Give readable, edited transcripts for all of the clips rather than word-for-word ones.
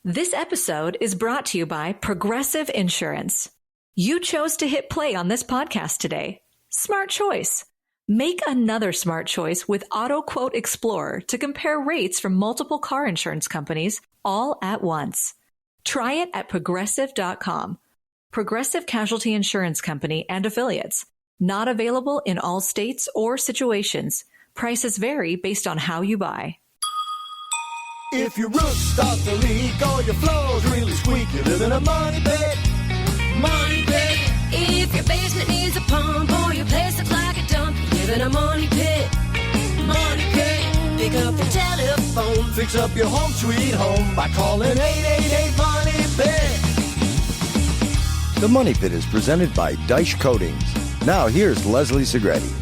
This episode is brought to you by Progressive Insurance. You chose to hit play on this podcast today. Smart choice. Make another smart choice with Auto Quote Explorer to compare rates from multiple car insurance companies all at once. Try it at progressive.com. Progressive Casualty Insurance Company and Affiliates. Not available in all states or situations. Prices vary based on how you buy. If your roof starts to leak or your floor's really squeak, you live in a money pit. Money pit. If your basement needs a pump or your place looks like a dump, you live in a money pit. Money pit. Pick up the telephone. Fix up your home sweet home by calling 888-MONEY-PIT. The Money Pit is presented by Dyche Coatings. Now here's Leslie Segretti.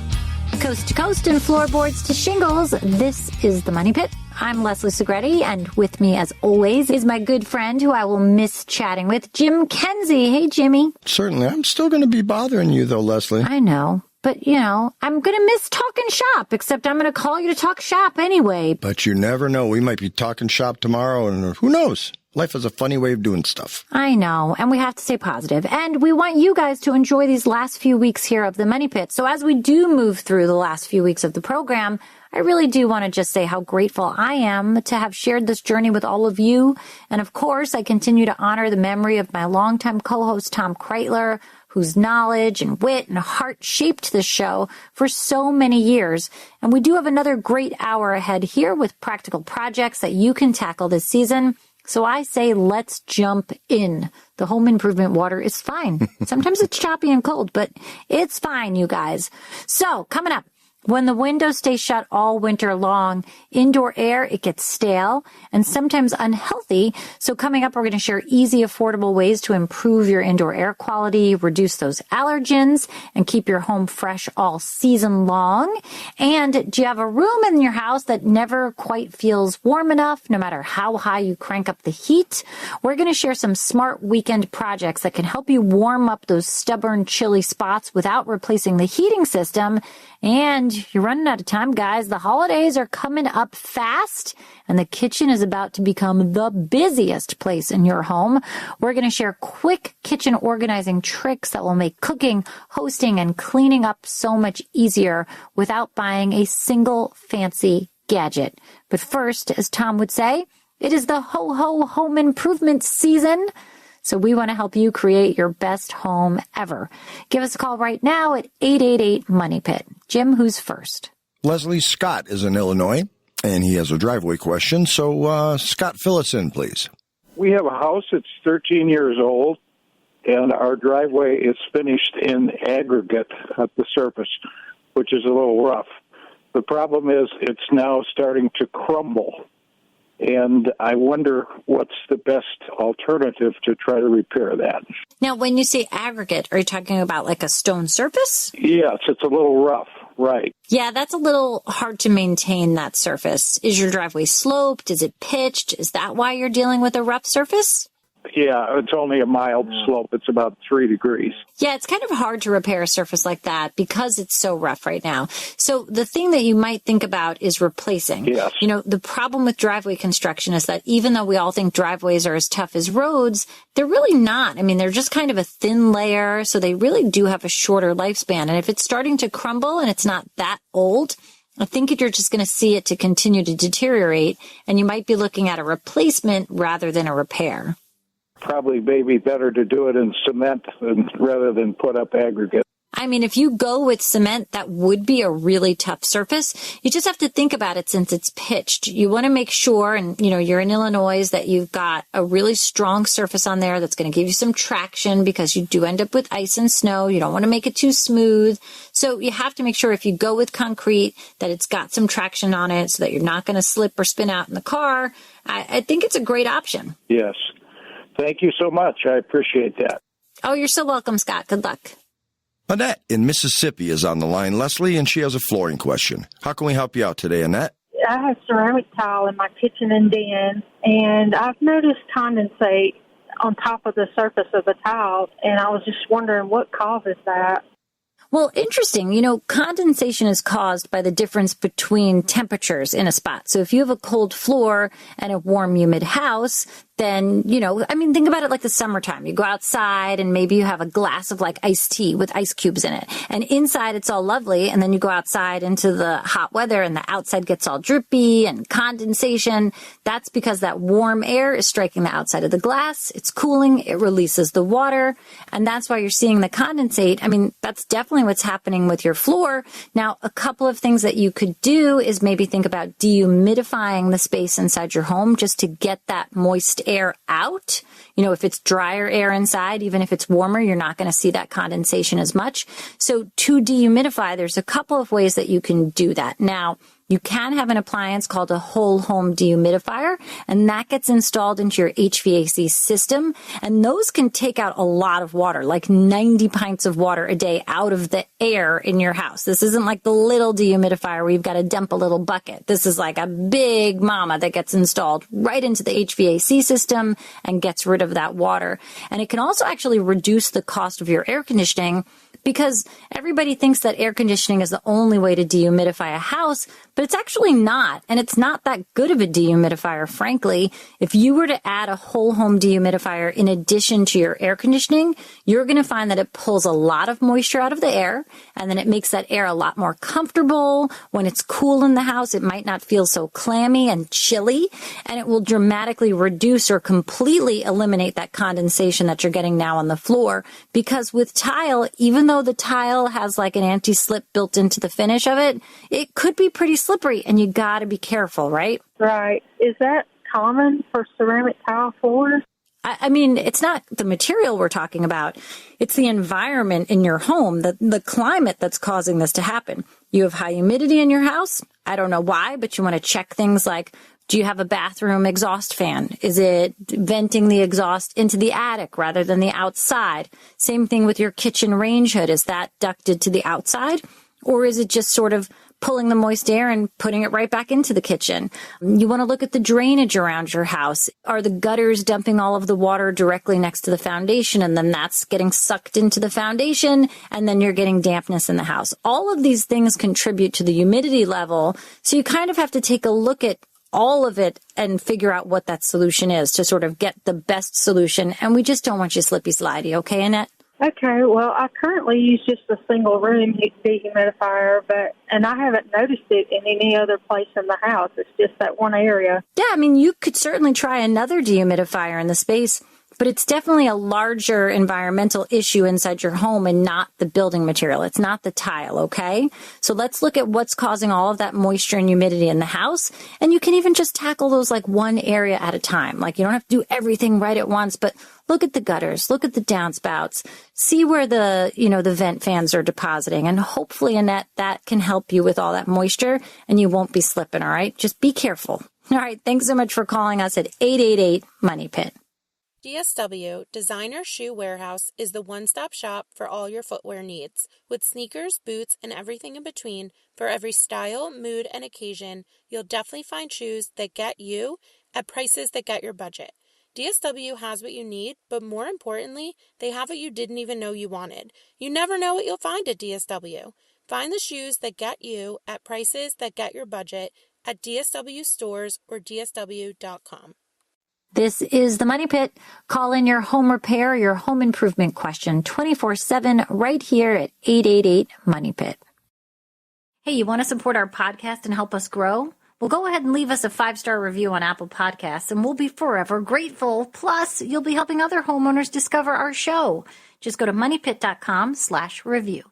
Coast to coast and floorboards to shingles, this is the Money Pit. I'm Leslie Segretti, and with me, as always, is my good friend who I will miss chatting with, Jim Kenzie. Hey, Jimmy. Certainly. I'm still going to be bothering you, though, Leslie. I know. But, I'm going to miss talking shop, except I'm going to call you to talk shop anyway. But you never know. We might be talking shop tomorrow, and who knows? Life is a funny way of doing stuff. I know, and we have to stay positive. And we want you guys to enjoy these last few weeks here of the Money Pit. So as we do move through the last few weeks of the program, I really do want to just say how grateful I am to have shared this journey with all of you. And of course, I continue to honor the memory of my longtime co-host, Tom Kreitler, whose knowledge and wit and heart shaped this show for so many years. And we do have another great hour ahead here with practical projects that you can tackle this season. So I say, let's jump in. The home improvement water is fine. Sometimes it's choppy and cold, but it's fine, you guys. So coming up, when the windows stay shut all winter long, indoor air, it gets stale and sometimes unhealthy. So coming up, we're going to share easy, affordable ways to improve your indoor air quality, reduce those allergens, and keep your home fresh all season long. And do you have a room in your house that never quite feels warm enough, no matter how high you crank up the heat? We're going to share some smart weekend projects that can help you warm up those stubborn, chilly spots without replacing the heating system. And you're running out of time, guys. The holidays are coming up fast, and the kitchen is about to become the busiest place in your home. We're going to share quick kitchen organizing tricks that will make cooking, hosting, and cleaning up so much easier without buying a single fancy gadget. But first, as Tom would say, it is the ho-ho home improvement season. So we want to help you create your best home ever. Give us a call right now at 888-MONEY-PIT. Jim, who's first? Leslie, Scott is in Illinois, and he has a driveway question. So, Scott, fill us in, please. We have a house that's 13 years old, and our driveway is finished in aggregate at the surface, which is a little rough. The problem is it's now starting to crumble. And I wonder what's the best alternative to try to repair that. Now, when you say aggregate, are you talking about like a stone surface? Yes, it's a little rough, right. Yeah, that's a little hard to maintain that surface. Is your driveway sloped? Is it pitched? Is that why you're dealing with a rough surface? Yeah, it's only a mild slope. It's about 3 degrees. Yeah, it's kind of hard to repair a surface like that because it's so rough right now. So the thing that you might think about is replacing. Yes. The problem with driveway construction is that even though we all think driveways are as tough as roads, they're really not. I mean, they're just kind of a thin layer, so they really do have a shorter lifespan. And if it's starting to crumble and it's not that old, I think you're just going to see it to continue to deteriorate, and you might be looking at a replacement rather than a repair. Probably maybe better to do it in cement rather than put up aggregate. I mean, if you go with cement, that would be a really tough surface. You just have to think about it since it's pitched. You want to make sure, and you're in Illinois, that you've got a really strong surface on there that's going to give you some traction because you do end up with ice and snow. You don't want to make it too smooth. So you have to make sure if you go with concrete that it's got some traction on it so that you're not going to slip or spin out in the car. I think it's a great option. Yes. Thank you so much. I appreciate that. Oh, you're so welcome, Scott. Good luck. Annette in Mississippi is on the line, Leslie, and she has a flooring question. How can we help you out today, Annette? I have ceramic tile in my kitchen and den, and I've noticed condensate on top of the surface of the tile, and I was just wondering what causes that. Well, interesting. Condensation is caused by the difference between temperatures in a spot. So if you have a cold floor and a warm, humid house, then, think about it like the summertime. You go outside and maybe you have a glass of like iced tea with ice cubes in it. And inside it's all lovely. And then you go outside into the hot weather and the outside gets all drippy and condensation. That's because that warm air is striking the outside of the glass. It's cooling. It releases the water. And that's why you're seeing the condensate. That's definitely what's happening with your floor. Now, a couple of things that you could do is maybe think about dehumidifying the space inside your home just to get that moist air out. If it's drier air inside, even if it's warmer, you're not going to see that condensation as much. So to dehumidify, there's a couple of ways that you can do that. Now, you can have an appliance called a whole home dehumidifier, and that gets installed into your HVAC system. And those can take out a lot of water, like 90 pints of water a day out of the air in your house. This isn't like the little dehumidifier where you've got to dump a little bucket. This is like a big mama that gets installed right into the HVAC system and gets rid of that water. And it can also actually reduce the cost of your air conditioning, because everybody thinks that air conditioning is the only way to dehumidify a house, but it's actually not. And it's not that good of a dehumidifier, frankly. If you were to add a whole home dehumidifier in addition to your air conditioning, you're going to find that it pulls a lot of moisture out of the air, and then it makes that air a lot more comfortable. When it's cool in the house, it might not feel so clammy and chilly, and it will dramatically reduce or completely eliminate that condensation that you're getting now on the floor. Because with tile, even though the tile has like an anti-slip built into the finish of it, it could be pretty slippery, and you got to be careful, right? Right. Is that common for ceramic tile floors? It's not the material we're talking about. It's the environment in your home, the climate that's causing this to happen. You have high humidity in your house. I don't know why, but you want to check things like, do you have a bathroom exhaust fan? Is it venting the exhaust into the attic rather than the outside? Same thing with your kitchen range hood. Is that ducted to the outside? Or is it just sort of pulling the moist air and putting it right back into the kitchen? You want to look at the drainage around your house. Are the gutters dumping all of the water directly next to the foundation, and then that's getting sucked into the foundation, and then you're getting dampness in the house? All of these things contribute to the humidity level, so you kind of have to take a look at all of it and figure out what that solution is to sort of get the best solution. And we just don't want you slippy slidey, okay, Annette? Okay, well, I currently use just a single room dehumidifier, and I haven't noticed it in any other place in the house. It's just that one area. Yeah, you could certainly try another dehumidifier in the space, but it's definitely a larger environmental issue inside your home and not the building material. It's not the tile, okay? So let's look at what's causing all of that moisture and humidity in the house. And you can even just tackle those like one area at a time. Like you don't have to do everything right at once, but look at the gutters, look at the downspouts, see where the vent fans are depositing. And hopefully, Annette, that can help you with all that moisture and you won't be slipping, all right? Just be careful. All right, thanks so much for calling us at 888-MONEY-PIT. DSW, Designer Shoe Warehouse, is the one-stop shop for all your footwear needs. With sneakers, boots, and everything in between, for every style, mood, and occasion, you'll definitely find shoes that get you at prices that get your budget. DSW has what you need, but more importantly, they have what you didn't even know you wanted. You never know what you'll find at DSW. Find the shoes that get you at prices that get your budget at DSW stores or DSW.com. This is the Money Pit. Call in your home repair, your home improvement question 24/7 right here at 888-MONEY-PIT. Hey, you want to support our podcast and help us grow? Well, go ahead and leave us a 5-star review on Apple Podcasts, and we'll be forever grateful. Plus, you'll be helping other homeowners discover our show. Just go to moneypit.com/review.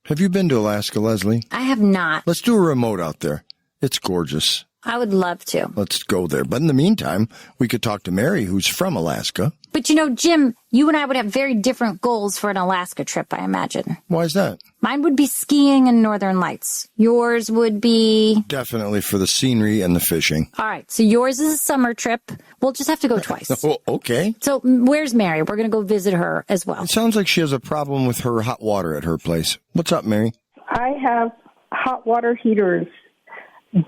Have you been to Alaska, Leslie? I have not. Let's do a remote out there. It's gorgeous. I would love to. Let's go there. But in the meantime, we could talk to Mary, who's from Alaska. But Jim, you and I would have very different goals for an Alaska trip, I imagine. Why is that? Mine would be skiing and Northern Lights. Yours would be... Definitely for the scenery and the fishing. All right. So yours is a summer trip. We'll just have to go twice. Oh, okay. So where's Mary? We're going to go visit her as well. It sounds like she has a problem with her hot water at her place. What's up, Mary? I have hot water heaters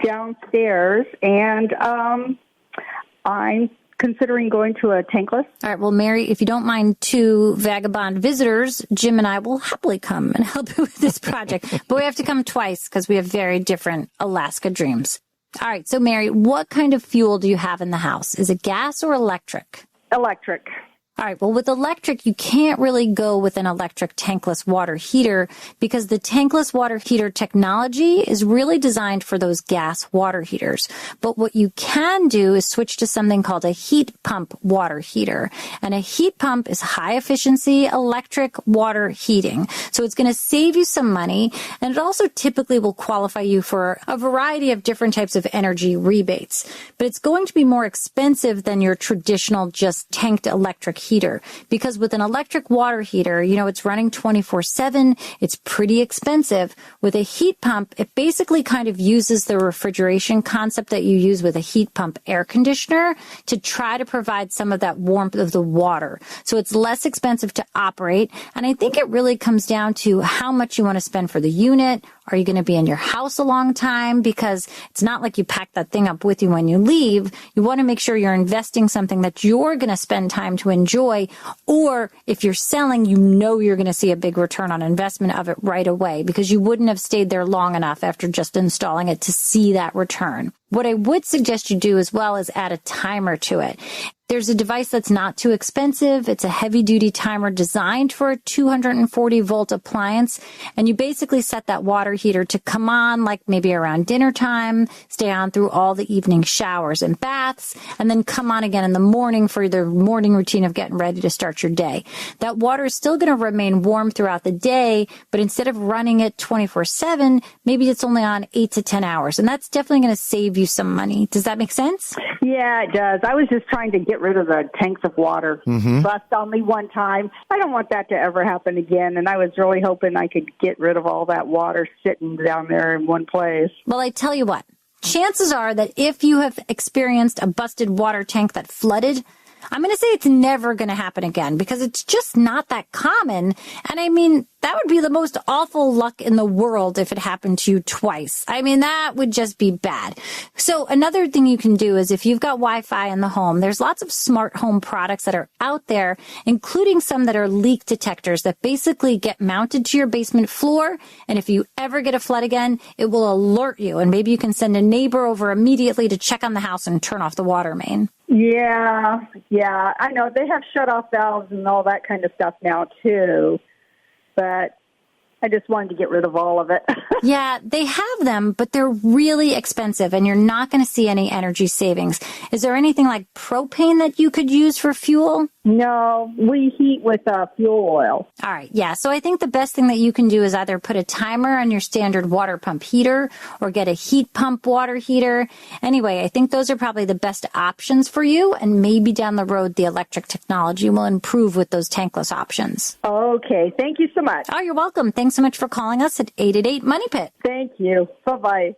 downstairs, and I'm considering going to a tankless. All right. Well, Mary, if you don't mind 2 vagabond visitors, Jim and I will happily come and help you with this project. But we have to come twice because we have very different Alaska dreams. All right. So, Mary, what kind of fuel do you have in the house? Is it gas or electric? Electric. All right. Well, with electric, you can't really go with an electric tankless water heater because the tankless water heater technology is really designed for those gas water heaters. But what you can do is switch to something called a heat pump water heater. And a heat pump is high efficiency electric water heating. So it's going to save you some money. And it also typically will qualify you for a variety of different types of energy rebates. But it's going to be more expensive than your traditional just tanked electric heater, because with an electric water heater, it's running 24/7. It's pretty expensive. With a heat pump, it basically kind of uses the refrigeration concept that you use with a heat pump air conditioner to try to provide some of that warmth of the water. So it's less expensive to operate. And I think it really comes down to how much you want to spend for the unit. Are you going to be in your house a long time? Because it's not like you pack that thing up with you when you leave. You want to make sure you're investing something that you're going to spend time to enjoy. Or if you're selling, you're going to see a big return on investment of it right away because you wouldn't have stayed there long enough after just installing it to see that return. What I would suggest you do as well is add a timer to it. There's a device that's not too expensive. It's a heavy-duty timer designed for a 240-volt appliance, and you basically set that water heater to come on like maybe around dinner time, stay on through all the evening showers and baths, and then come on again in the morning for the morning routine of getting ready to start your day. That water is still going to remain warm throughout the day, but instead of running it 24/7, maybe it's only on 8 to 10 hours, and that's definitely going to save you some money. Does that make sense? Yeah, it does. I was just trying to get rid of the tanks of water. Bust on me one time. I don't want that to ever happen again, and I was really hoping I could get rid of all that water sitting down there in one place. Well, I tell you what, chances are that if you have experienced a busted water tank that flooded, I'm going to say it's never going to happen again because it's just not that common. And I mean, that would be the most awful luck in the world if it happened to you twice. I mean, that would just be bad. So another thing you can do is if you've got Wi-Fi in the home, there's lots of smart home products that are out there, including some that are leak detectors that basically get mounted to your basement floor. And if you ever get a flood again, it will alert you. And maybe you can send a neighbor over immediately to check on the house and turn off the water main. Yeah, I know. They have shut-off valves and all that kind of stuff now, too. But I just wanted to get rid of all of it. Yeah, they have them, but they're really expensive, and you're not going to see any energy savings. Is there anything like propane that you could use for fuel? No, we heat with fuel oil. All right, yeah. So I think the best thing that you can do is either put a timer on your standard water pump heater or get a heat pump water heater. Anyway, I think those are probably the best options for you, and maybe down the road the electric technology will improve with those tankless options. Okay, thank you so much. Oh, you're welcome. Thanks so much for calling us at 888-MONEY-PIT. Thank you. Bye-bye.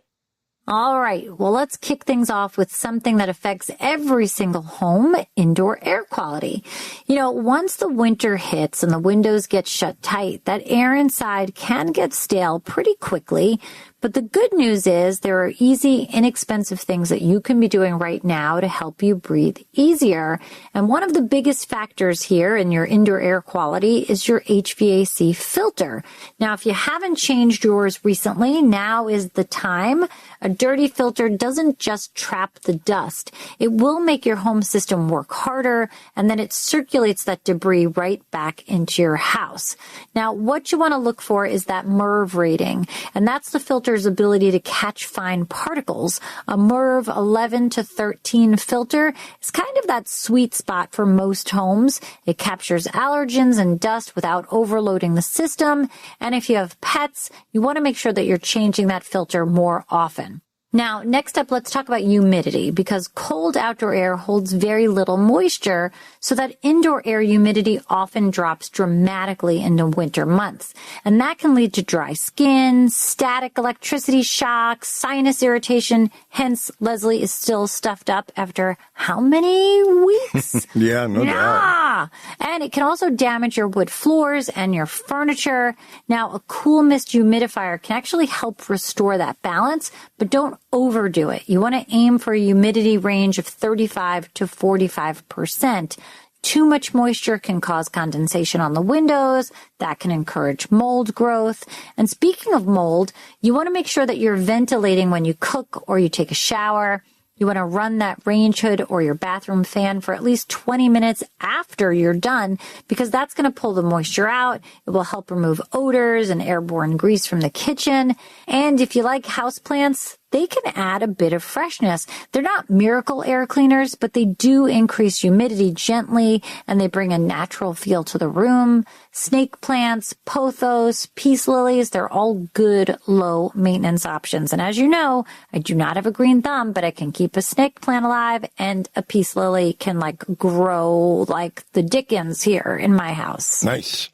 All right. Well, let's kick things off with something that affects every single home, indoor air quality. Once the winter hits and the windows get shut tight, that air inside can get stale pretty quickly. But the good news is there are easy, inexpensive things that you can be doing right now to help you breathe easier. And one of the biggest factors here in your indoor air quality is your HVAC filter. Now, if you haven't changed yours recently, now is the time. A dirty filter doesn't just trap the dust. It will make your home system work harder, and then it circulates that debris right back into your house. Now, what you want to look for is that MERV rating, and that's the filter's ability to catch fine particles. A MERV 11 to 13 filter is kind of that sweet spot for most homes. It captures allergens and dust without overloading the system. And if you have pets, you want to make sure that you're changing that filter more often. Now, next up, let's talk about humidity, because cold outdoor air holds very little moisture, so that indoor air humidity often drops dramatically in the winter months. And that can lead to dry skin, static electricity shocks, sinus irritation. Hence, Leslie is still stuffed up after how many weeks? Yeah, no doubt. And it can also damage your wood floors and your furniture. Now, a cool mist humidifier can actually help restore that balance, but don't overdo it. You want to aim for a humidity range of 35 to 45%. Too much moisture can cause condensation on the windows. That can encourage mold growth. And speaking of mold, you want to make sure that you're ventilating when you cook or you take a shower. You want to run that range hood or your bathroom fan for at least 20 minutes after you're done, because that's going to pull the moisture out. It will help remove odors and airborne grease from the kitchen. And if you like houseplants, they can add a bit of freshness. They're not miracle air cleaners, but they do increase humidity gently, and they bring a natural feel to the room. Snake plants, pothos, peace lilies, they're all good low maintenance options. And as you know, I do not have a green thumb, but I can keep a snake plant alive, and a peace lily can grow like the Dickens here in my house. Nice.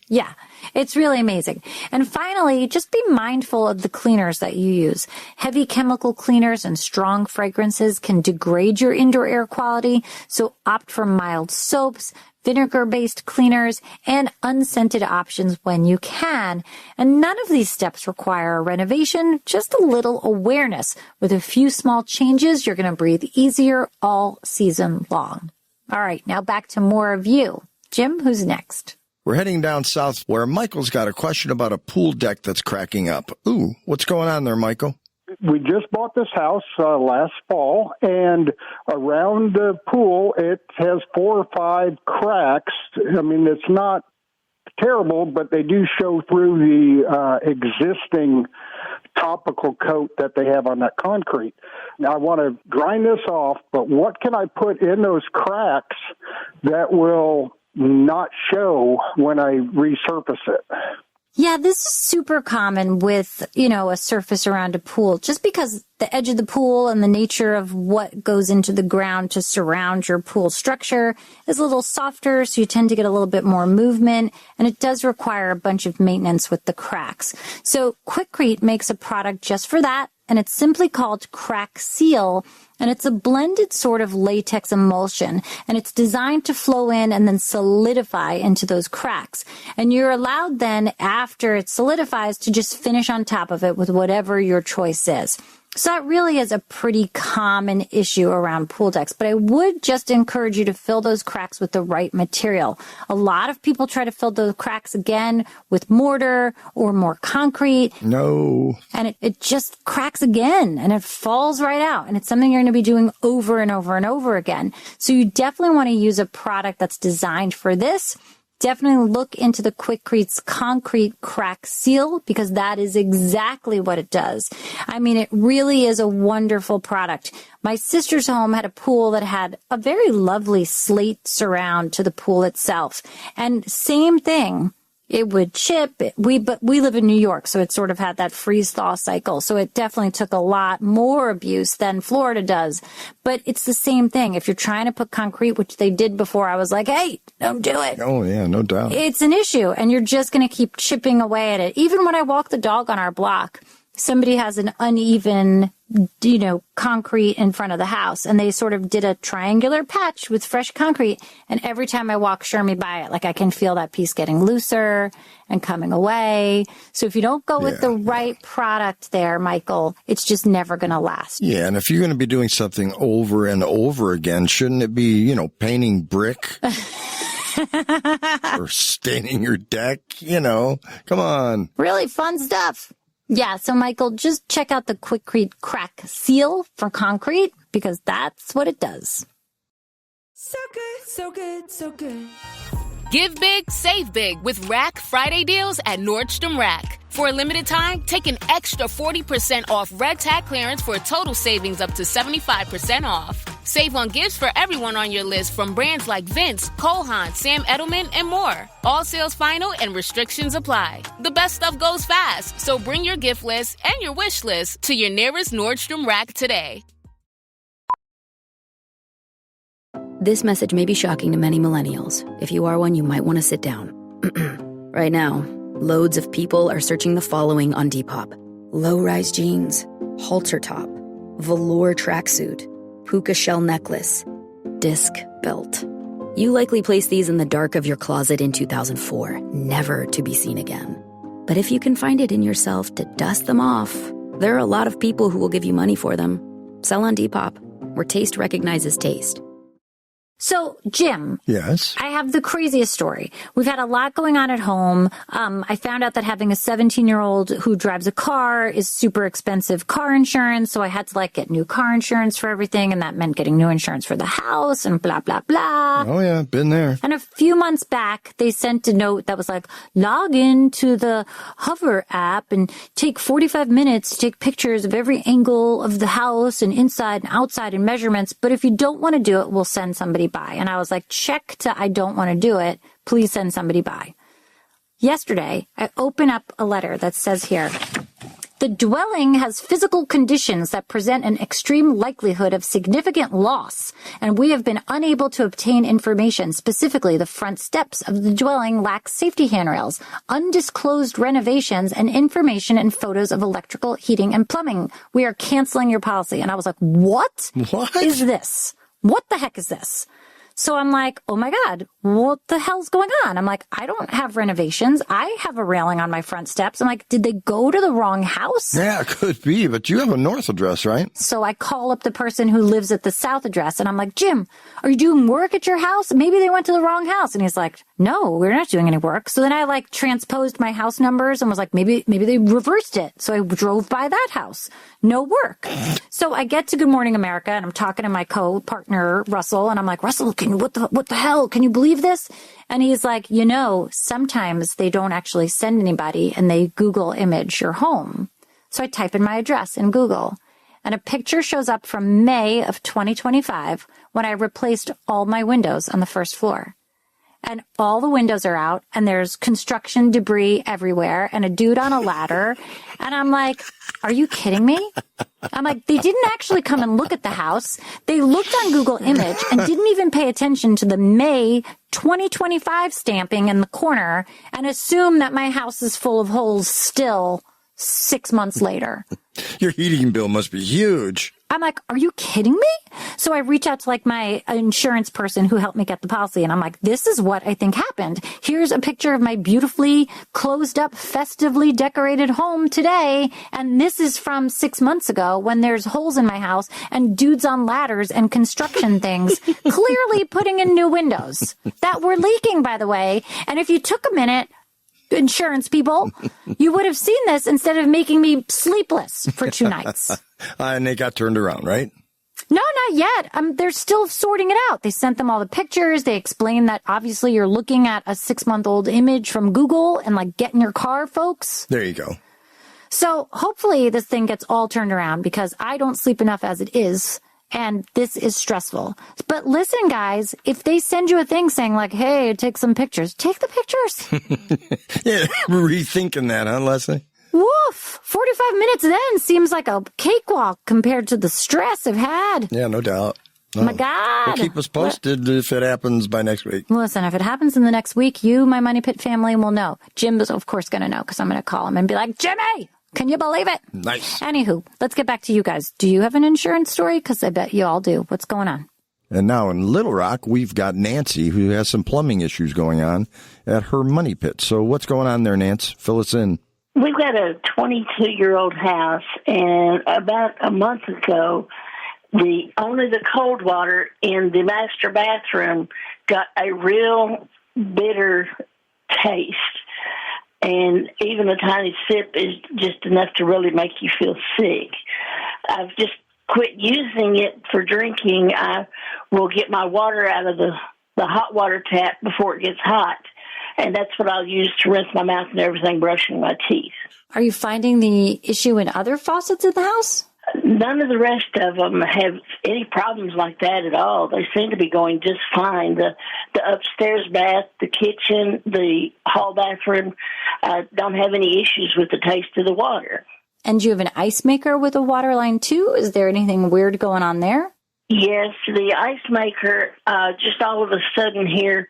Yeah. It's really amazing. And finally, just be mindful of the cleaners that you use. Heavy chemical cleaners and strong fragrances can degrade your indoor air quality, so opt for mild soaps, vinegar-based cleaners, and unscented options when you can. And none of these steps require a renovation, just a little awareness. With a few small changes, you're going to breathe easier all season long. All right, now back to more of you. Jim, who's next? We're heading down south where Michael's got a question about a pool deck that's cracking up. Ooh, what's going on there, Michael? We just bought this house last fall, and around the pool, it has 4 or 5 cracks. I mean, it's not terrible, but they do show through the existing topical coat that they have on that concrete. Now, I want to grind this off, but what can I put in those cracks that will not show when I resurface it? Yeah, this is super common with, a surface around a pool, just because the edge of the pool and the nature of what goes into the ground to surround your pool structure is a little softer, so you tend to get a little bit more movement, and it does require a bunch of maintenance with the cracks. So Quikrete makes a product just for that, and it's simply called Crack Seal, and it's a blended sort of latex emulsion, and it's designed to flow in and then solidify into those cracks. And you're allowed then, after it solidifies, to just finish on top of it with whatever your choice is. So that really is a pretty common issue around pool decks, but I would just encourage you to fill those cracks with the right material. A lot of people try to fill those cracks again with mortar or more concrete. No. And it just cracks again, and it falls right out, and it's something you're going to be doing over and over and over again. So you definitely want to use a product that's designed for this. Definitely look into the Quikrete's Concrete Crack Seal, because that is exactly what it does. I mean, it really is a wonderful product. My sister's home had a pool that had a very lovely slate surround to the pool itself. And same thing. It would chip. But we live in New York, so it sort of had that freeze-thaw cycle. So it definitely took a lot more abuse than Florida does. But it's the same thing. If you're trying to put concrete, which they did before, I was like, hey, don't do it. Oh, yeah, no doubt. It's an issue, and you're just going to keep chipping away at it. Even when I walk the dog on our block, somebody has an uneven, concrete in front of the house, and they sort of did a triangular patch with fresh concrete. And every time I walk Shermie by it, I can feel that piece getting looser and coming away. So if you don't go with the right product there, Michael, it's just never going to last. Yeah, and if you're going to be doing something over and over again, shouldn't it be, painting brick? Or staining your deck? Come on. Really fun stuff. Yeah, so Michael, just check out the Quikrete Crack Seal for concrete, because that's what it does. So good, so good, so good. Give big, save big with Rack Friday deals at Nordstrom Rack. For a limited time, take an extra 40% off red tag clearance for a total savings up to 75% off. Save on gifts for everyone on your list from brands like Vince, Cole Haan, Sam Edelman, and more. All sales final and restrictions apply. The best stuff goes fast, so bring your gift list and your wish list to your nearest Nordstrom Rack today. This message may be shocking to many millennials. If you are one, you might want to sit down. Right now, loads of people are searching the following on Depop: low-rise jeans, halter top, velour tracksuit, puka shell necklace, disc belt. You likely placed these in the dark of your closet in 2004, never to be seen again. But if you can find it in yourself to dust them off, there are a lot of people who will give you money for them. Sell on Depop, where taste recognizes taste. So, Jim. Yes. I have the craziest story. We've had a lot going on at home. I found out that having a 17-year-old who drives a car is super expensive car insurance. So I had to get new car insurance for everything. And that meant getting new insurance for the house and blah, blah, blah. Oh, yeah. Been there. And a few months back, they sent a note that was like, log in to the Hover app and take 45 minutes to take pictures of every angle of the house and inside and outside and measurements. But if you don't want to do it, we'll send somebody by. And I was like, check to I don't want to do it. Please send somebody by. Yesterday, I open up a letter that says here, the dwelling has physical conditions that present an extreme likelihood of significant loss, and we have been unable to obtain information. Specifically, the front steps of the dwelling lack safety handrails, undisclosed renovations, and information and photos of electrical, heating, and plumbing. We are canceling your policy. And I was like, what is this? What the heck is this? So I'm like, oh my God, what the hell's going on? I'm like, I don't have renovations. I have a railing on my front steps. I'm like, did they go to the wrong house? Yeah, it could be, but you have a north address, right? So I call up the person who lives at the south address and I'm like, Jim, are you doing work at your house? Maybe they went to the wrong house. And he's like, no, we're not doing any work. So then I transposed my house numbers and was like, maybe they reversed it. So I drove by that house. No work. So I get to Good Morning America and I'm talking to my co-partner, Russell, and I'm like, Russell, what the hell? Can you believe this? And he's like, sometimes they don't actually send anybody and they Google image your home. So I type in my address in Google and a picture shows up from May of 2025 when I replaced all my windows on the first floor. And all the windows are out and there's construction debris everywhere and a dude on a ladder. And I'm like, are you kidding me? I'm like, they didn't actually come and look at the house. They looked on Google Image and didn't even pay attention to the May 2025 stamping in the corner and assume that my house is full of holes still 6 months later. Your heating bill must be huge. I'm like, are you kidding me? So I reach out to my insurance person who helped me get the policy. And I'm like, this is what I think happened. Here's a picture of my beautifully closed up, festively decorated home today. And this is from 6 months ago when there's holes in my house and dudes on ladders and construction things clearly putting in new windows that were leaking, by the way. And if you took a minute, insurance people, you would have seen this instead of making me sleepless for 2 nights. And they got turned around, right? No, not yet. They're still sorting it out. They sent them all the pictures. They explained that obviously you're looking at a 6-month-old image from Google and get in your car, folks. There you go. So hopefully this thing gets all turned around because I don't sleep enough as it is. And this is stressful. But listen, guys, if they send you a thing saying hey, take some pictures, take the pictures. Yeah, rethinking that, huh, Leslie? Woof! 45 minutes then seems like a cakewalk compared to the stress I've had. Yeah, no doubt. Oh my God. Well, keep us posted if it happens by next week. Listen, if it happens in the next week, you, my Money Pit family, will know. Jim is, of course, going to know because I'm going to call him and be like, Jimmy! Can you believe it? Nice. Anywho, let's get back to you guys. Do you have an insurance story? Because I bet you all do. What's going on? And now in Little Rock, we've got Nancy, who has some plumbing issues going on at her money pit. So what's going on there, Nance? Fill us in. We've got a 22-year-old house, and about a month ago, only the cold water in the master bathroom got a real bitter taste. And even a tiny sip is just enough to really make you feel sick. I've just quit using it for drinking. I will get my water out of the hot water tap before it gets hot. And that's what I'll use to rinse my mouth and everything, brushing my teeth. Are you finding the issue in other faucets in the house? None of the rest of them have any problems like that at all. They seem to be going just fine. The upstairs bath, the kitchen, the hall bathroom don't have any issues with the taste of the water. And you have an ice maker with a water line too? Is there anything weird going on there? Yes, the ice maker, just all of a sudden here,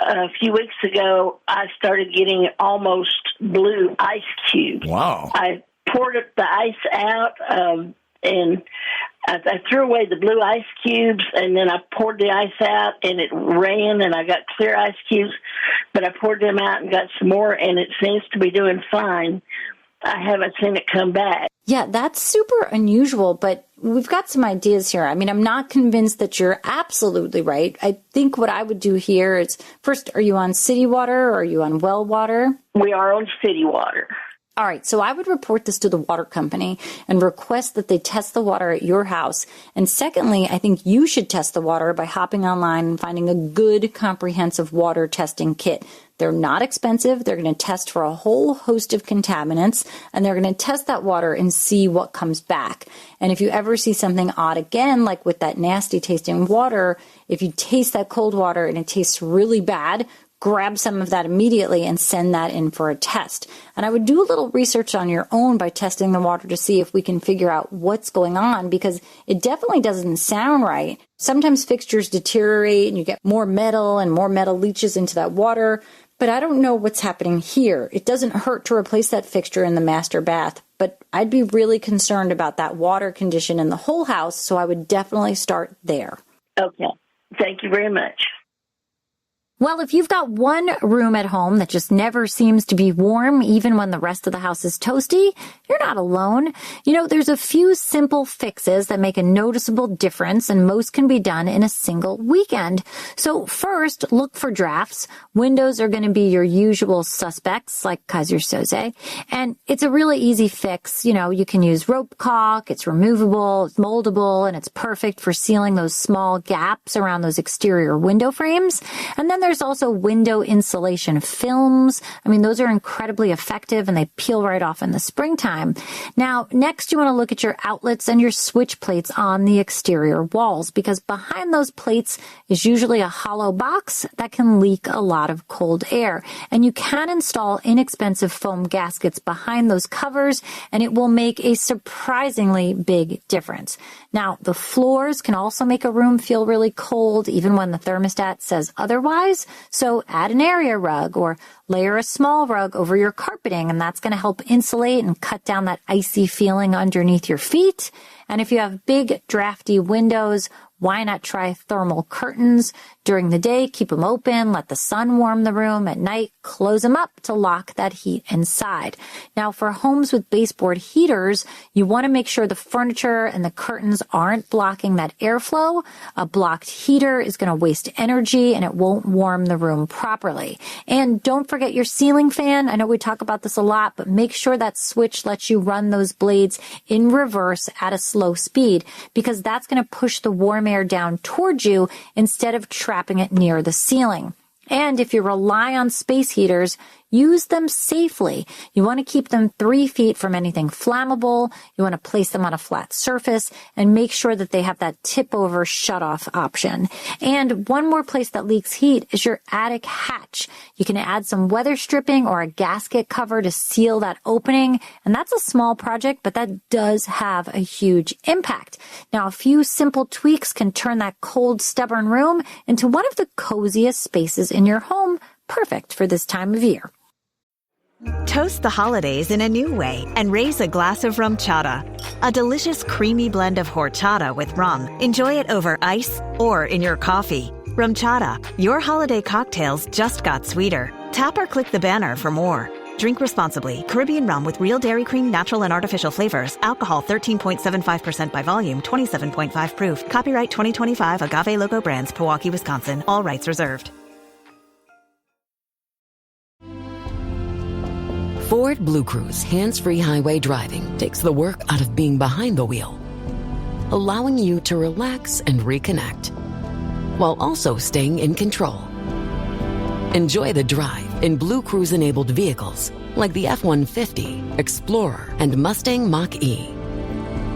a few weeks ago, I started getting almost blue ice cubes. Wow. I poured the ice out, and I threw away the blue ice cubes, and then I poured the ice out, and it ran, and I got clear ice cubes, but I poured them out and got some more, and it seems to be doing fine. I haven't seen it come back. Yeah, that's super unusual, but we've got some ideas here. I mean, I'm not convinced that you're absolutely right. I think what I would do here is, first, are you on city water or are you on well water? We are on city water. All right, so I would report this to the water company and request that they test the water at your house. And secondly, I think you should test the water by hopping online and finding a good comprehensive water testing kit. They're not expensive. They're going to test for a whole host of contaminants, and they're going to test that water and see what comes back. And if you ever see something odd again, like with that nasty tasting water, if you taste that cold water and it tastes really bad, grab some of that immediately and send that in for a test. And I would do a little research on your own by testing the water to see if we can figure out what's going on, because it definitely doesn't sound right. Sometimes fixtures deteriorate and you get more metal leaches into that water. But I don't know what's happening here. It doesn't hurt to replace that fixture in the master bath, but I'd be really concerned about that water condition in the whole house, so I would definitely start there. Okay. Thank you very much. Well, if you've got one room at home that just never seems to be warm, even when the rest of the house is toasty, you're not alone. You know, there's a few simple fixes that make a noticeable difference, and most can be done in a single weekend. So first, look for drafts. Windows are going to be your usual suspects, like Kaiser Soze. And it's a really easy fix. You know, you can use rope caulk, it's removable, it's moldable, and it's perfect for sealing those small gaps around those exterior window frames. And then there's also window insulation films. I mean, those are incredibly effective and they peel right off in the springtime. Now, next you want to look at your outlets and your switch plates on the exterior walls, because behind those plates is usually a hollow box that can leak a lot of cold air. And you can install inexpensive foam gaskets behind those covers, and it will make a surprisingly big difference. Now, the floors can also make a room feel really cold, even when the thermostat says otherwise. So add an area rug or layer a small rug over your carpeting, and that's going to help insulate and cut down that icy feeling underneath your feet. And if you have big, drafty windows, why not try thermal curtains? During the day, keep them open, let the sun warm the room. At night, close them up to lock that heat inside. Now, for homes with baseboard heaters, you want to make sure the furniture and the curtains aren't blocking that airflow. A blocked heater is going to waste energy and it won't warm the room properly. And don't forget your ceiling fan. I know we talk about this a lot, but make sure that switch lets you run those blades in reverse at a slow speed, because that's going to push the warm air down towards you instead of trapping it near the ceiling. And if you rely on space heaters, use them safely. You want to keep them 3 feet from anything flammable. You want to place them on a flat surface and make sure that they have that tip-over shut-off option. And one more place that leaks heat is your attic hatch. You can add some weather stripping or a gasket cover to seal that opening. And that's a small project, but that does have a huge impact. Now, a few simple tweaks can turn that cold, stubborn room into one of the coziest spaces in your home, perfect for this time of year. Toast the holidays in a new way and raise a glass of rum chata, a delicious creamy blend of horchata with rum. Enjoy it over ice or in your coffee. Rum chata, your holiday cocktails just got sweeter. Tap or click the banner for more. Drink responsibly. Caribbean rum with real dairy cream, natural and artificial flavors. Alcohol 13.75% by volume, 27.5 proof. Copyright 2025 Agave Loco Brands, Pewaukee, Wisconsin. All rights reserved. Ford Blue Cruise hands-free highway driving takes the work out of being behind the wheel, allowing you to relax and reconnect, while also staying in control. Enjoy the drive in Blue Cruise-enabled vehicles like the F-150, Explorer, and Mustang Mach-E.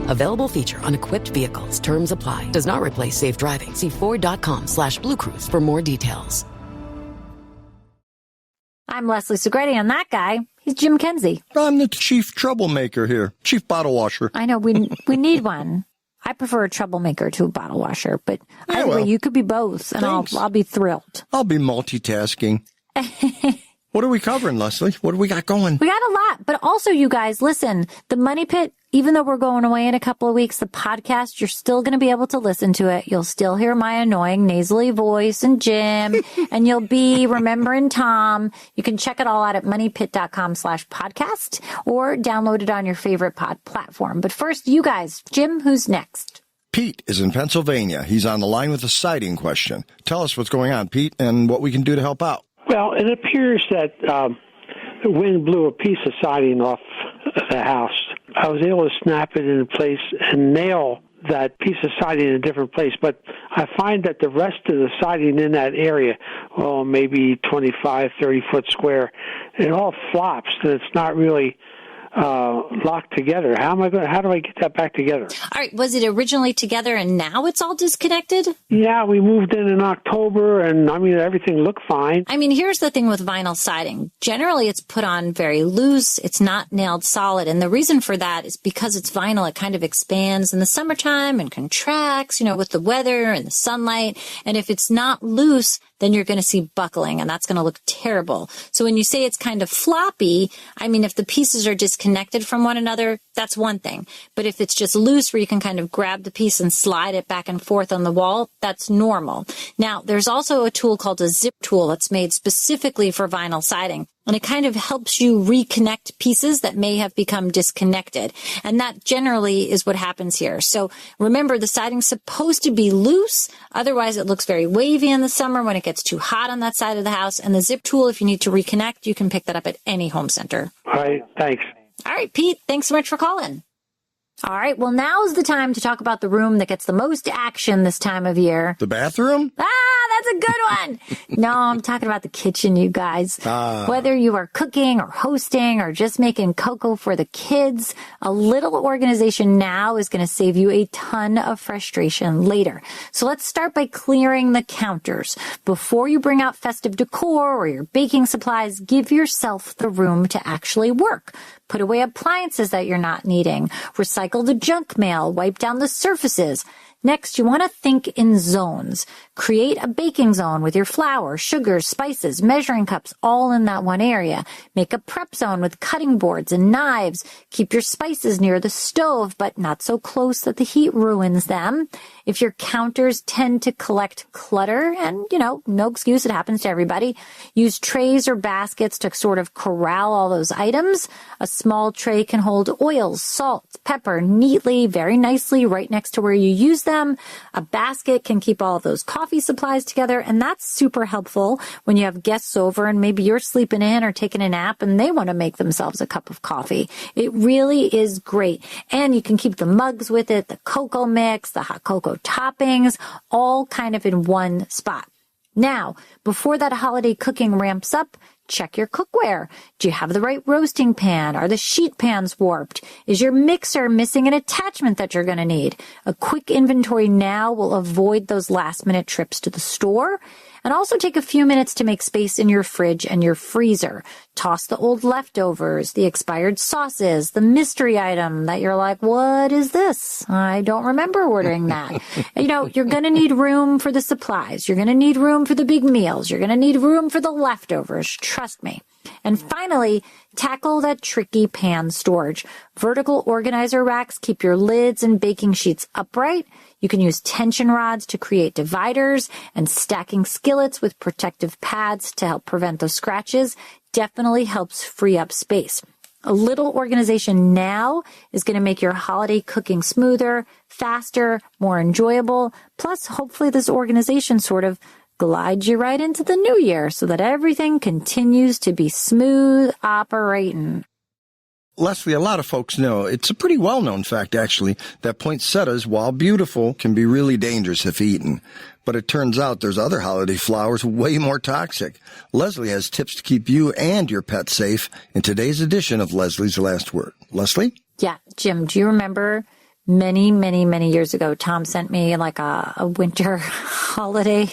Available feature on equipped vehicles. Terms apply. Does not replace safe driving. See Ford.com/Blue Cruise for more details. I'm Leslie Segretti, and that guy, he's Jim Kenzie. I'm the chief troublemaker here, chief bottle washer. I know, we need one. I prefer a troublemaker to a bottle washer, but either way, you could be both, and I'll be thrilled. I'll be multitasking. What are we covering, Leslie? What do we got going? We got a lot, but also, you guys, listen, the Money Pit, even though we're going away in a couple of weeks, the podcast, you're still going to be able to listen to it. You'll still hear my annoying nasally voice and Jim, and you'll be remembering Tom. You can check it all out at moneypit.com/podcast or download it on your favorite pod platform. But first, you guys, Jim, who's next? Pete is in Pennsylvania. He's on the line with a siding question. Tell us what's going on, Pete, and what we can do to help out. Well, it appears that the wind blew a piece of siding off the house. I was able to snap it into place and nail that piece of siding in a different place, but I find that the rest of the siding in that area, maybe 25, 30-foot square, it all flops, and it's not really locked together. How do I get that back together? All right. Was it originally together and now it's all disconnected? Yeah, we moved in October, and everything looked fine. Here's the thing with vinyl siding. Generally, it's put on very loose. It's not nailed solid. And the reason for that is because it's vinyl, it kind of expands in the summertime and contracts, with the weather and the sunlight. And if it's not loose, then you're going to see buckling, and that's going to look terrible. So when you say it's kind of floppy, if the pieces are disconnected from one another, that's one thing. But if it's just loose where you can kind of grab the piece and slide it back and forth on the wall, that's normal. Now, there's also a tool called a zip tool that's made specifically for vinyl siding. And it kind of helps you reconnect pieces that may have become disconnected. And that generally is what happens here. So remember, the siding's supposed to be loose. Otherwise, it looks very wavy in the summer when it gets too hot on that side of the house. And the zip tool, if you need to reconnect, you can pick that up at any home center. All right. Thanks. All right, Pete. Thanks so much for calling. All right. Well, now's the time to talk about the room that gets the most action this time of year. The bathroom? That's a good one. No, I'm talking about the kitchen, you guys. Whether you are cooking or hosting or just making cocoa for the kids, a little organization now is going to save you a ton of frustration later. So let's start by clearing the counters. Before you bring out festive decor or your baking supplies, give yourself the room to actually work. Put away appliances that you're not needing. Recycle the junk mail. Wipe down the surfaces. Next, you want to think in zones. Create a baking zone with your flour, sugar, spices, measuring cups, all in that one area. Make a prep zone with cutting boards and knives. Keep your spices near the stove, but not so close that the heat ruins them. If your counters tend to collect clutter, and, no excuse, it happens to everybody, use trays or baskets to sort of corral all those items. A small tray can hold oils, salt, pepper neatly, very nicely right next to where you use them. A basket can keep all of those coffee supplies together, and that's super helpful when you have guests over and maybe you're sleeping in or taking a nap and they want to make themselves a cup of coffee. It really is great. And you can keep the mugs with it, the cocoa mix, the hot cocoa toppings, all kind of in one spot. Now, before that holiday cooking ramps up, check your cookware. Do you have the right roasting pan? Are the sheet pans warped? Is your mixer missing an attachment that you're going to need? A quick inventory now will avoid those last-minute trips to the store. And also take a few minutes to make space in your fridge and your freezer. Toss the old leftovers, the expired sauces, the mystery item that you're like, what is this? I don't remember ordering that. You're going to need room for the supplies. You're going to need room for the big meals. You're going to need room for the leftovers. Trust me. And finally, tackle that tricky pan storage. Vertical organizer racks keep your lids and baking sheets upright. You can use tension rods to create dividers, and stacking skillets with protective pads to help prevent those scratches definitely helps free up space. A little organization now is going to make your holiday cooking smoother, faster, more enjoyable. Plus, hopefully this organization sort of glides you right into the new year so that everything continues to be smooth operating. Leslie, a lot of folks know, it's a pretty well-known fact, actually, that poinsettias, while beautiful, can be really dangerous if eaten. But it turns out there's other holiday flowers way more toxic. Leslie has tips to keep you and your pet safe in today's edition of Leslie's Last Word. Leslie? Yeah, Jim, do you remember many, many, many years ago, Tom sent me like a winter holiday?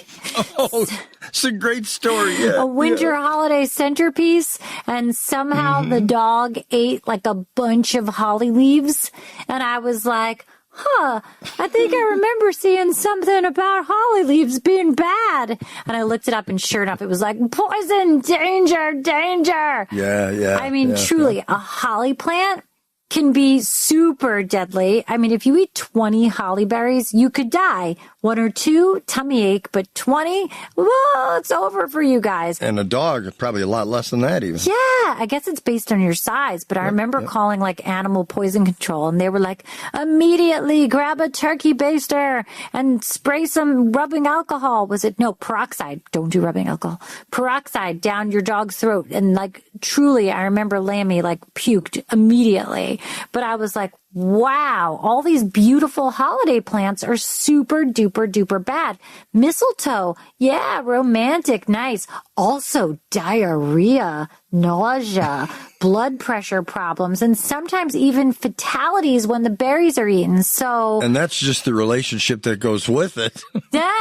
Oh, it's a great story. Yeah, a winter holiday centerpiece, and somehow the dog ate like a bunch of holly leaves, and I was like, I think I remember seeing something about holly leaves being bad. And I looked it up, and sure enough, it was like, poison, danger, danger. Yeah. I mean, truly, a holly plant can be super deadly. I mean, if you eat 20 holly berries, you could die. 1 or 2, tummy ache, but 20, well, it's over for you guys. And a dog, probably a lot less than that even. Yeah, I guess it's based on your size, but I remember calling like animal poison control, and they were like, immediately grab a turkey baster and spray some rubbing alcohol. Was it? No, peroxide. Don't do rubbing alcohol. Peroxide down your dog's throat. And like, truly, I remember Lammy like puked immediately. But I was like, wow, all these beautiful holiday plants are super duper duper bad. Mistletoe, yeah, romantic, nice. Also diarrhea, nausea, blood pressure problems, and sometimes even fatalities when the berries are eaten. So, and that's just the relationship that goes with it. Yeah.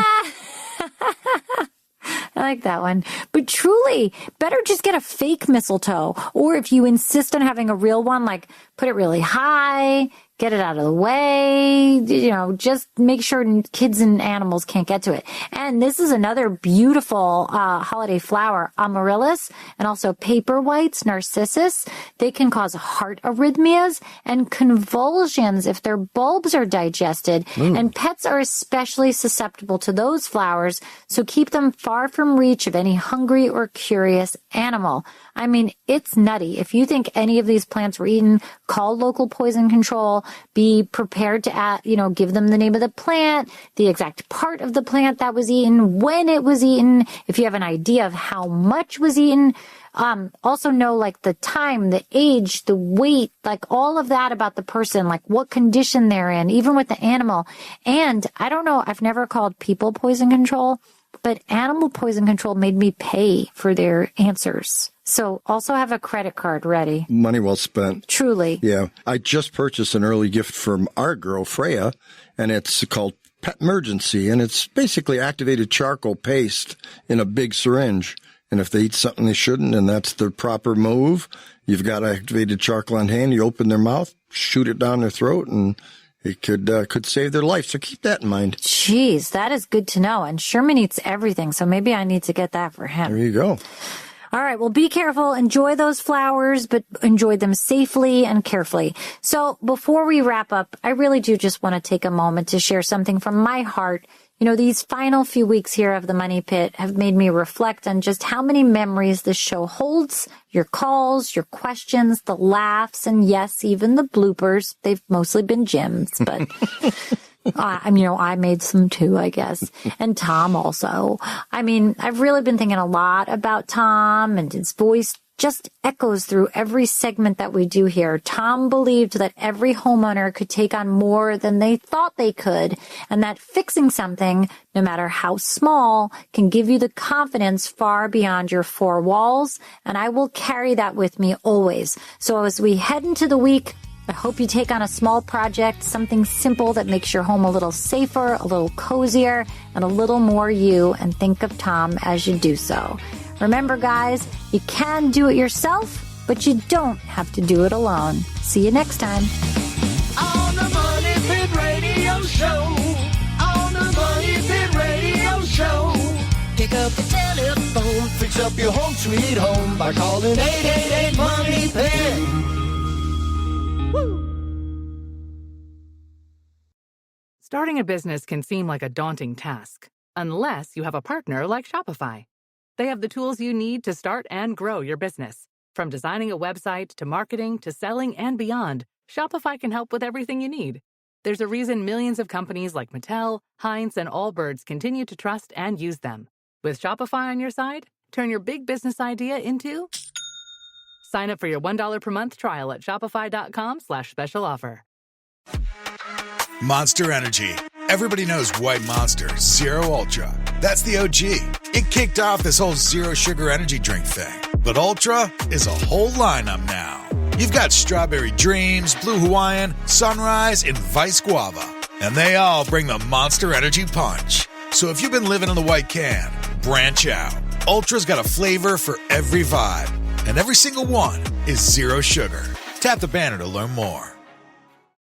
I like that one. But truly, better just get a fake mistletoe. Or if you insist on having a real one, like put it really high, get it out of the way, just make sure kids and animals can't get to it. And this is another beautiful holiday flower, amaryllis, and also paper whites, narcissus. They can cause heart arrhythmias and convulsions if their bulbs are digested. And pets are especially susceptible to those flowers, so keep them far from reach of any hungry or curious animal. I mean, it's nutty. If you think any of these plants were eaten, call local poison control. Be prepared to give them the name of the plant, the exact part of the plant that was eaten, when it was eaten, if you have an idea of how much was eaten. Also know like the time, the age, the weight, like all of that about the person, like what condition they're in, even with the animal. And I don't know, I've never called people poison control, but animal poison control made me pay for their answers. So also have a credit card ready. Money well spent. Truly. Yeah. I just purchased an early gift from our girl, Freya, and it's called Pet Emergency, and it's basically activated charcoal paste in a big syringe. And if they eat something they shouldn't, and that's the proper move, you've got activated charcoal on hand, you open their mouth, shoot it down their throat, and it could save their life. So keep that in mind. Jeez, that is good to know. And Sherman eats everything, so maybe I need to get that for him. There you go. All right, well, be careful. Enjoy those flowers, but enjoy them safely and carefully. So before we wrap up, I really do just want to take a moment to share something from my heart. These final few weeks here of the Money Pit have made me reflect on just how many memories this show holds. Your calls, your questions, the laughs, and yes, even the bloopers. They've mostly been Jim's, but I made some too, I guess. And Tom also. I mean, I've really been thinking a lot about Tom, and his voice just echoes through every segment that we do here. Tom believed that every homeowner could take on more than they thought they could, and that fixing something, no matter how small, can give you the confidence far beyond your four walls, and I will carry that with me always. So as we head into the week, I hope you take on a small project, something simple that makes your home a little safer, a little cozier, and a little more you, and think of Tom as you do so. Remember, guys, you can do it yourself, but you don't have to do it alone. See you next time. On the Money Pit Radio Show. On the Money Pit Radio Show. Pick up the telephone. Fix up your home sweet home by calling 888-MONEY-PIT. Starting a business can seem like a daunting task, unless you have a partner like Shopify. They have the tools you need to start and grow your business. From designing a website to marketing to selling and beyond, Shopify can help with everything you need. There's a reason millions of companies like Mattel, Heinz, and Allbirds continue to trust and use them. With Shopify on your side, turn your big business idea into... Sign up for your $1 per month trial at shopify.com/special offer. Monster Energy. Everybody knows White Monster Zero Ultra. That's the OG. It kicked off this whole zero sugar energy drink thing. But Ultra is a whole lineup now. You've got Strawberry Dreams, Blue Hawaiian, Sunrise, and Vice Guava. And they all bring the Monster Energy punch. So if you've been living in the white can, branch out. Ultra's got a flavor for every vibe. And every single one is zero sugar. Tap the banner to learn more.